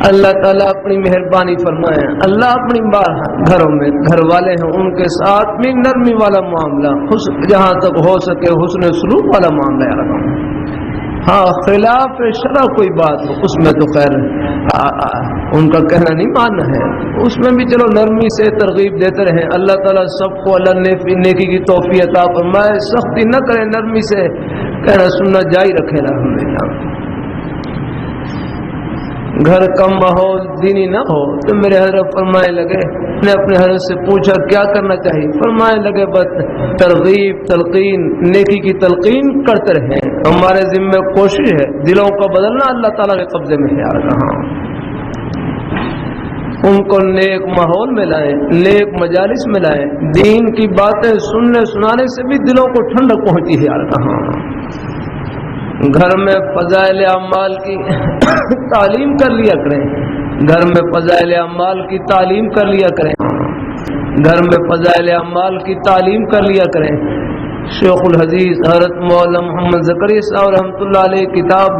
اللہ تعالیٰ اپنی مہربانی فرمائے. اللہ اپنی گھروں میں گھر والے ہیں ان کے ساتھ بھی نرمی والا معاملہ, جہاں تک ہو سکے حسن سلوک والا معاملہ یاد رکھو. ہاں خلاف شرع کوئی بات ہو اس میں تو خیر ان کا کہنا نہیں ماننا ہے, اس میں بھی چلو نرمی سے ترغیب دیتے رہیں. اللہ تعالیٰ سب کو اللہ نے نیکی کی توفیق عطا فرمائے, سختی نہ کرے, نرمی سے کہنا سننا جاری رکھے. الحمدللہ گھر کا ماحول دینی نہ ہو تو میرے حضرت فرمائے لگے, نے اپنے حضرت سے پوچھا کیا کرنا چاہیے, فرمائے لگے بس ترغیب تلقین نیکی کی تلقین کرتے رہیں. ہمارے ذمہ کوشش ہے دلوں کا بدلنا اللہ تعالیٰ کے قبضے میں ہے. یار کہاں ان کو نیک ماحول میں لائیں, نیک مجالس میں لائیں. دین کی باتیں سننے سنانے سے بھی دلوں کو ٹھنڈک پہنچی ہے. یار کہاں گھر میں فضائل اعمال کی تعلیم کر لیا کریں, گھر میں فضائل اعمال کی تعلیم کر لیا کریں, گھر میں فضائل اعمال کی تعلیم کر لیا کریں. شیخ الحدیث حضرت مولانا محمد زکریا صاحب رحمۃ اللہ علیہ کتاب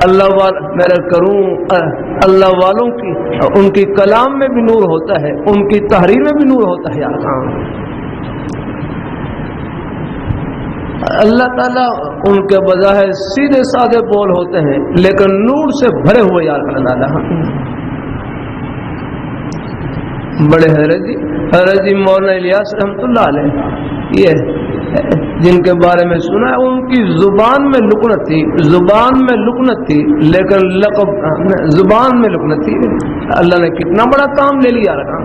اللہ والوں کی, ان کی کلام میں بھی نور ہوتا ہے, ان کی تحریر میں بھی نور ہوتا ہے. یار اللہ تعالیٰ ان کے بظاہر سیدھے سادے بول ہوتے ہیں لیکن نور سے بھرے ہوئے. یار اللہ بڑے حضرت جی مولانا الیاس رحمۃ اللہ علیہ, یہ جن کے بارے میں سنا ہے, ان کی زبان میں لکنت تھی, زبان میں لکنت تھی لیکن لقب زبان میں لکنت تھی. اللہ نے کتنا بڑا کام لے لیا رکھا.